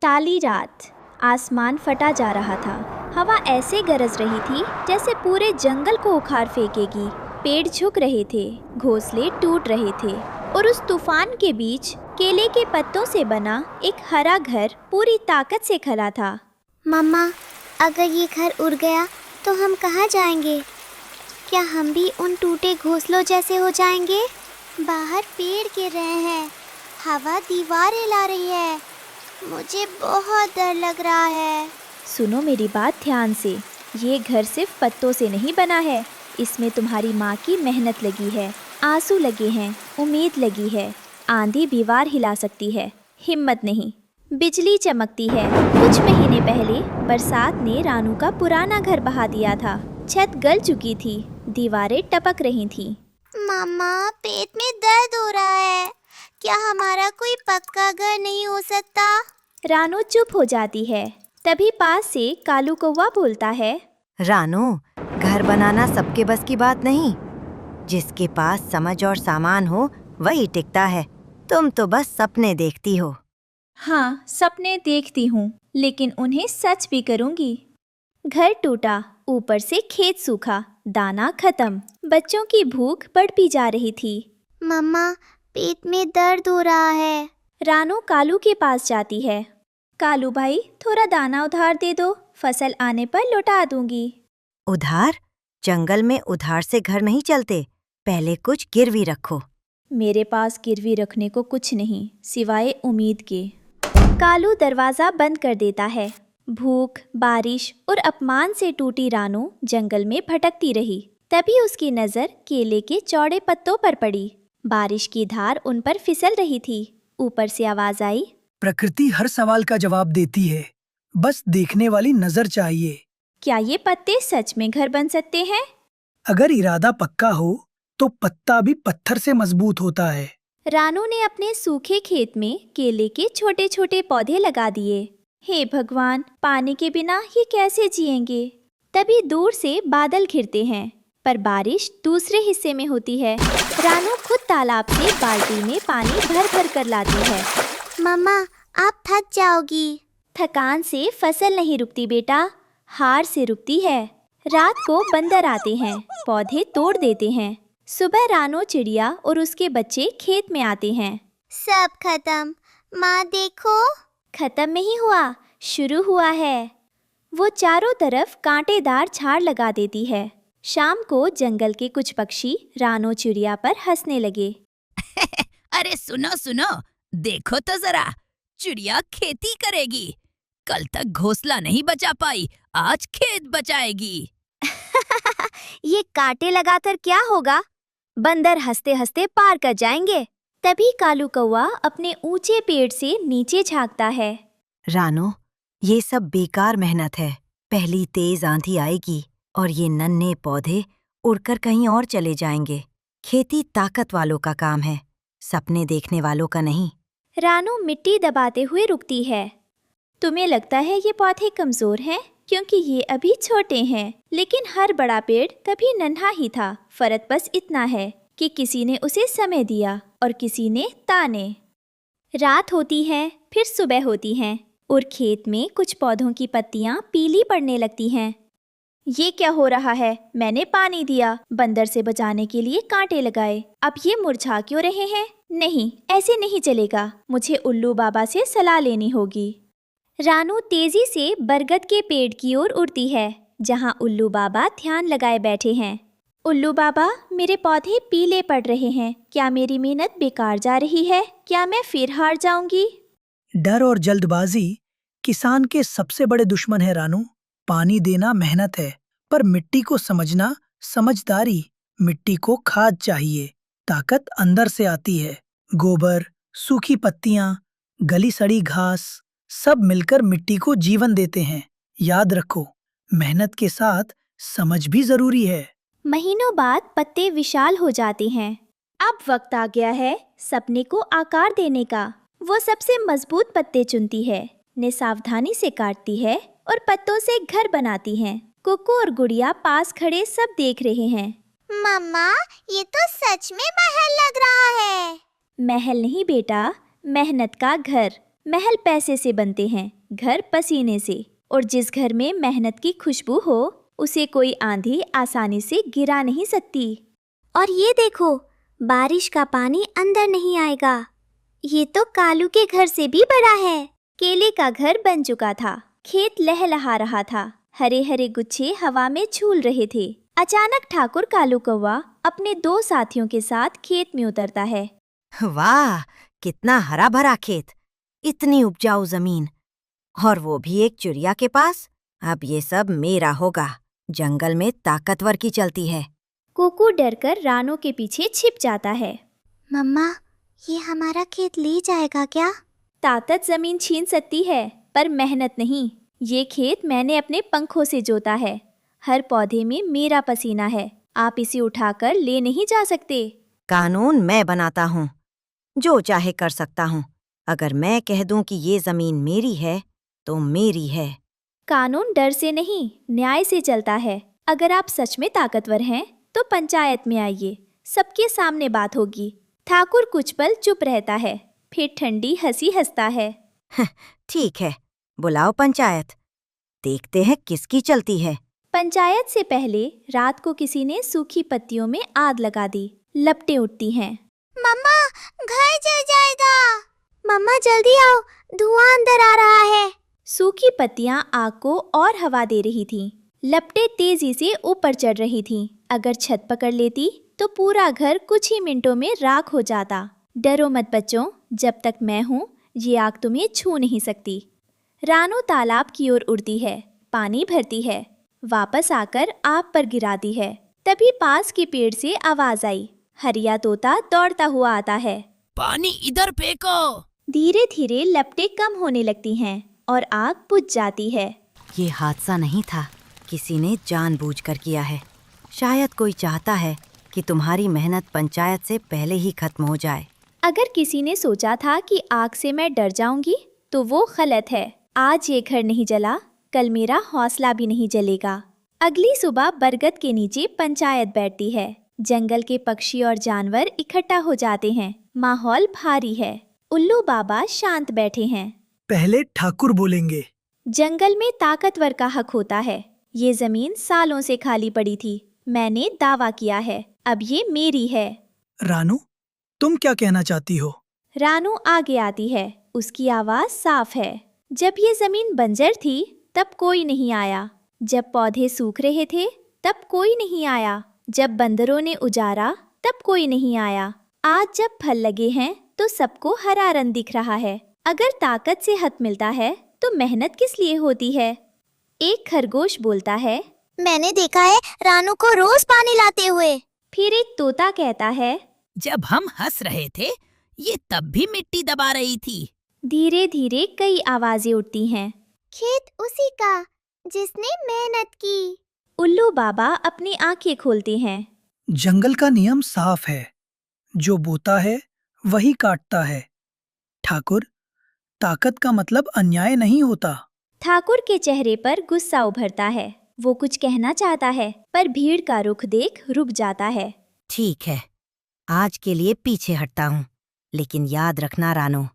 काली रात, आसमान फटा जा रहा था। हवा ऐसे गरज रही थी जैसे पूरे जंगल को उखाड़ फेंकेगी। पेड़ झुक रहे थे, घोंसले टूट रहे थे और उस तूफान के बीच केले के पत्तों से बना एक हरा घर पूरी ताकत से खड़ा था। मम्मा, अगर ये घर उड़ गया तो हम कहाँ जाएंगे? क्या हम भी उन टूटे घोंसलों जैसे हो जाएंगे? बाहर पेड़ गिर रहे हैं, हवा दीवारें ला रही है। मुझे बहुत डर लग रहा है। सुनो मेरी बात ध्यान से। ये घर सिर्फ पत्तों से नहीं बना है, इसमें तुम्हारी माँ की मेहनत लगी है, आंसू लगे हैं, उम्मीद लगी है। आंधी दीवार हिला सकती है, हिम्मत नहीं। बिजली चमकती है। कुछ महीने पहले बरसात ने रानू का पुराना घर बहा दिया था। छत गल चुकी थी, दीवारें टपक रही थीं। मम्मा, पेट में दर्द हो रहा है। क्या हमारा कोई पक्का घर नहीं हो सकता? रानू चुप हो जाती है। तभी पास से कालू कौवा बोलता है, रानू, घर बनाना सबके बस की बात नहीं। जिसके पास समझ और सामान हो वही टिकता है। तुम तो बस सपने देखती हो। हाँ, सपने देखती हूँ, लेकिन उन्हें सच भी करूँगी। घर टूटा, ऊपर से खेत सूखा, दाना खत्म। बच्चों की भूख बढ़ती जा रही थी। मम्मा, पेट में दर्द हो रहा है। रानू कालू के पास जाती है। कालू भाई, थोड़ा दाना उधार दे दो, फसल आने पर लौटा दूंगी। उधार? जंगल में उधार से घर नहीं चलते। पहले कुछ गिरवी रखो। मेरे पास गिरवी रखने को कुछ नहीं, सिवाय उम्मीद के। कालू दरवाजा बंद कर देता है। भूख, बारिश और अपमान से टूटी रानू जंगल में भटकती रही। तभी उसकी नजर केले के चौड़े पत्तों पर पड़ी। बारिश की धार उन पर फिसल रही थी। ऊपर से आवाज आई, प्रकृति हर सवाल का जवाब देती है, बस देखने वाली नजर चाहिए। क्या ये पत्ते सच में घर बन सकते हैं? अगर इरादा पक्का हो तो पत्ता भी पत्थर से मजबूत होता है। रानू ने अपने सूखे खेत में केले के छोटे छोटे पौधे लगा दिए। हे भगवान, पानी के बिना ये कैसे जिएंगे? तभी दूर से बादल घिरते हैं, पर बारिश दूसरे हिस्से में होती है। रानू खुद तालाब से बाल्टी में पानी भर भर कर लाती है। मम्मा, आप थक जाओगी। थकान से फसल नहीं रुकती बेटा, हार से रुकती है। रात को बंदर आते हैं, पौधे तोड़ देते हैं। सुबह रानू चिड़िया और उसके बच्चे खेत में आते हैं। सब खत्म। माँ देखो। खत्म नहीं हुआ, शुरू हुआ है। वो चारों तरफ कांटेदार झाड़ लगा देती है। शाम को जंगल के कुछ पक्षी रानू चिड़िया पर हंसने लगे। अरे सुनो सुनो, देखो तो जरा, चिड़िया खेती करेगी। कल तक घोंसला नहीं बचा पाई, आज खेत बचाएगी। ये कांटे लगाकर क्या होगा? बंदर हंसते हंसते पार कर जाएंगे। तभी कालू कौवा अपने ऊंचे पेड़ से नीचे झांकता है। रानू, ये सब बेकार मेहनत है। पहली तेज आंधी आएगी और ये नन्हे पौधे उड़कर कहीं और चले जाएंगे। खेती ताकत वालों का काम है, सपने देखने वालों का नहीं। रानू मिट्टी दबाते हुए रुकती है। तुम्हें लगता है ये पौधे कमजोर हैं क्योंकि ये अभी छोटे हैं, लेकिन हर बड़ा पेड़ कभी नन्हा ही था। फर्क बस इतना है कि किसी ने उसे समय दिया और किसी ने ताने। रात होती है, फिर सुबह होती है और खेत में कुछ पौधों की पत्तियां पीली पड़ने लगती हैं। ये क्या हो रहा है? मैंने पानी दिया, बंदर से बचाने के लिए कांटे लगाए, अब ये मुरझा क्यों रहे हैं? नहीं, ऐसे नहीं चलेगा। मुझे उल्लू बाबा से सलाह लेनी होगी। रानू तेजी से बरगद के पेड़ की ओर उड़ती है, जहाँ उल्लू बाबा ध्यान लगाए बैठे हैं। उल्लू बाबा, मेरे पौधे पीले पड़ रहे हैं, क्या मेरी मेहनत बेकार जा रही है? क्या मैं फिर हार जाऊंगी? डर और जल्दबाजी किसान के सबसे बड़े दुश्मन है रानू। पानी देना मेहनत है, पर मिट्टी को समझना समझदारी। मिट्टी को खाद चाहिए, ताकत अंदर से आती है। गोबर, सूखी पत्तियां, गली सड़ी घास, सब मिलकर मिट्टी को जीवन देते हैं। याद रखो, मेहनत के साथ समझ भी जरूरी है। महीनों बाद पत्ते विशाल हो जाते हैं। अब वक्त आ गया है सपने को आकार देने का। वो सबसे मजबूत पत्ते चुनती है, ने सावधानी से काटती है और पत्तों से घर बनाती है। कुकू और गुड़िया पास खड़े सब देख रहे हैं। मम्मा, ये तो सच में महल लग रहा है। महल नहीं बेटा, मेहनत का घर। महल पैसे से बनते हैं, घर पसीने से। और जिस घर में मेहनत की खुशबू हो, उसे कोई आंधी आसानी से गिरा नहीं सकती। और ये देखो, बारिश का पानी अंदर नहीं आएगा। ये तो कालू के घर से भी बड़ा है। केले का घर बन चुका था, खेत लहलहा रहा था, हरे हरे गुच्छे हवा में झूल रहे थे। अचानक ठाकुर कालू कौवा अपने 2 साथियों के साथ खेत में उतरता है। वाह, कितना हरा भरा खेत, इतनी उपजाऊ जमीन, और वो भी एक चिड़िया के पास। अब ये सब मेरा होगा। जंगल में ताकतवर की चलती है। कुकू डरकर रानू के पीछे छिप जाता है। मम्मा, ये हमारा खेत ले जाएगा क्या? ताकत जमीन छीन सकती है, पर मेहनत नहीं। ये खेत मैंने अपने पंखों से जोता है। हर पौधे में मेरा पसीना है। आप इसे उठाकर ले नहीं जा सकते। कानून मैं बनाता हूँ, जो चाहे कर सकता हूँ। अगर मैं कह दूं कि ये जमीन मेरी है, तो मेरी है। कानून डर से नहीं, न्याय से चलता है। अगर आप सच में ताकतवर हैं, तो पंचायत में आइए, सबके सामने बात होगी। ठाकुर कुछ पल चुप रहता है, फिर ठंडी हंसी हंसता है। ठीक है, बुलाओ पंचायत, देखते हैं किसकी चलती है। पंचायत से पहले रात को किसी ने सूखी पत्तियों में आग लगा दी। लपटें उठती हैं। मम्मा, घर जल जाएगा। मम्मा जल्दी आओ, धुआं अंदर आ रहा है। सूखी पत्तियां आग को और हवा दे रही थीं। लपटें तेजी से ऊपर चढ़ रही थीं। अगर छत पकड़ लेती तो पूरा घर कुछ ही मिनटों में राख हो जाता। डरो मत बच्चों, जब तक मैं हूँ, ये आग तुम्हें छू नहीं सकती। रानू तालाब की ओर उड़ती है, पानी भरती है, वापस आकर आग पर गिराती है। तभी पास के पेड़ से आवाज आई। हरिया तोता दौड़ता हुआ आता है। पानी इधर फेंको। धीरे धीरे लपटें कम होने लगती हैं और आग बुझ जाती है। ये हादसा नहीं था, किसी ने जानबूझकर किया है। शायद कोई चाहता है कि तुम्हारी मेहनत पंचायत से पहले ही खत्म हो जाए। अगर किसी ने सोचा था कि आग से मैं डर जाऊंगी, तो वो गलत है। आज ये घर नहीं जला, कल मेरा हौसला भी नहीं जलेगा। अगली सुबह बरगद के नीचे पंचायत बैठती है। जंगल के पक्षी और जानवर इकट्ठा हो जाते हैं। माहौल भारी है। उल्लू बाबा शांत बैठे हैं। पहले ठाकुर बोलेंगे। जंगल में ताकतवर का हक होता है। ये जमीन सालों से खाली पड़ी थी। मैंने दावा किया है, अब ये मेरी है। रानू, तुम क्या कहना चाहती हो? रानू आगे आती है, उसकी आवाज साफ है। जब ये जमीन बंजर थी, तब कोई नहीं आया। जब पौधे सूख रहे थे, तब कोई नहीं आया। जब बंदरों ने उजारा, तब कोई नहीं आया। आज जब फल लगे हैं, तो सबको हरा रंग दिख रहा है। अगर ताकत से हक मिलता है, तो मेहनत किस लिए होती है? एक खरगोश बोलता है। मैंने देखा है रानू को रोज पानी लाते हुए। फिर एक तोता कहता है। जब हम हंस रहे थे, ये तब भी मिट्टी दबा रही थी। धीरे धीरे कई आवाजें उठती हैं। खेत उसी का जिसने मेहनत की। उल्लू बाबा अपनी आंखें खोलते हैं। जंगल का नियम साफ है, जो बोता है वही काटता है। ठाकुर, ताकत का मतलब अन्याय नहीं होता। ठाकुर के चेहरे पर गुस्सा उभरता है। वो कुछ कहना चाहता है, पर भीड़ का रुख देख रुक जाता है। ठीक है, आज के लिए पीछे हटता हूँ, लेकिन याद रखना रानू,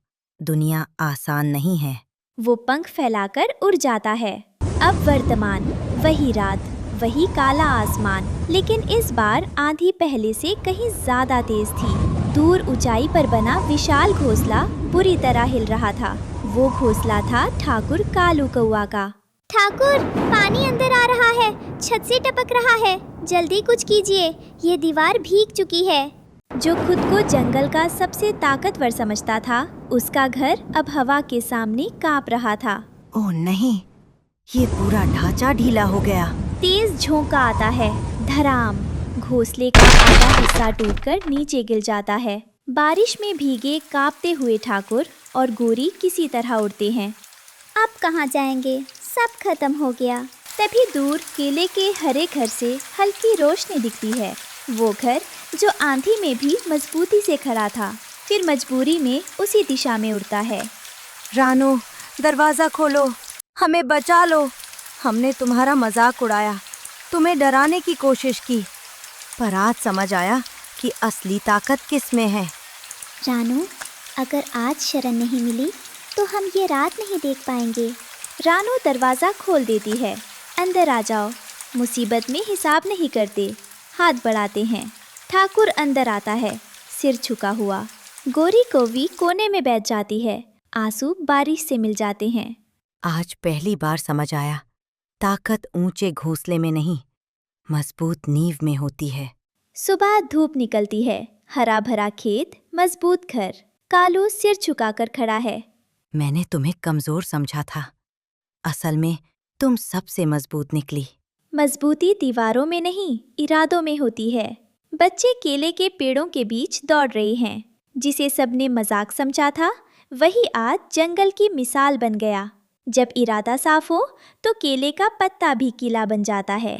दुनिया आसान नहीं है। वो पंख फैलाकर उड़ जाता है। अब वर्तमान, वही रात, वही काला आसमान, लेकिन इस बार आंधी पहले से कहीं ज्यादा तेज थी। दूर ऊंचाई पर बना विशाल घोंसला बुरी तरह हिल रहा था। वो घोंसला था ठाकुर कालू कौवा का। ठाकुर, पानी अंदर आ रहा है, छत से टपक रहा है। जल्दी कुछ कीजिए, ये दीवार भीग चुकी है। जो खुद को जंगल का सबसे ताकतवर समझता था, उसका घर अब हवा के सामने कांप रहा था। ओह नहीं, ये पूरा ढांचा ढीला हो गया। तेज झोंका आता है। धड़ाम, घोंसले का आधा हिस्सा टूटकर नीचे गिर जाता है। बारिश में भीगे कांपते हुए ठाकुर और गोरी किसी तरह उड़ते हैं। अब कहाँ जाएंगे? सब खत्म हो गया। तभी दूर केले के हरे घर से हल्की रोशनी दिखती है। वो घर जो आंधी में भी मजबूती से खड़ा था, फिर मजबूरी में उसी दिशा में उड़ता है। रानू, दरवाजा खोलो, हमें बचा लो। हमने तुम्हारा मजाक उड़ाया, तुम्हें डराने की कोशिश की, पर आज समझ आया कि असली ताकत किस में है। रानू, अगर आज शरण नहीं मिली, तो हम ये रात नहीं देख पाएंगे। रानू दरवाजा खोल देती है। अंदर आ जाओ। मुसीबत में हिसाब नहीं करते, हाथ बढ़ाते हैं। ठाकुर अंदर आता है, सिर झुका हुआ। गोरी कोवी कोने में बैठ जाती है। आंसू बारिश से मिल जाते हैं। आज पहली बार समझ आया, ताकत ऊंचे घोंसले में नहीं, मजबूत नींव में होती है। सुबह धूप निकलती है। हरा भरा खेत, मजबूत घर। कालू सिर झुकाकर खड़ा है। मैंने तुम्हें कमजोर समझा था, असल में तुम सबसे मजबूत निकली। मजबूती दीवारों में नहीं, इरादों में होती है। बच्चे केले के पेड़ों के बीच दौड़ रहे हैं। जिसे सबने मजाक समझा था, वही आज जंगल की मिसाल बन गया। जब इरादा साफ हो तो केले का पत्ता भी कीला बन जाता है।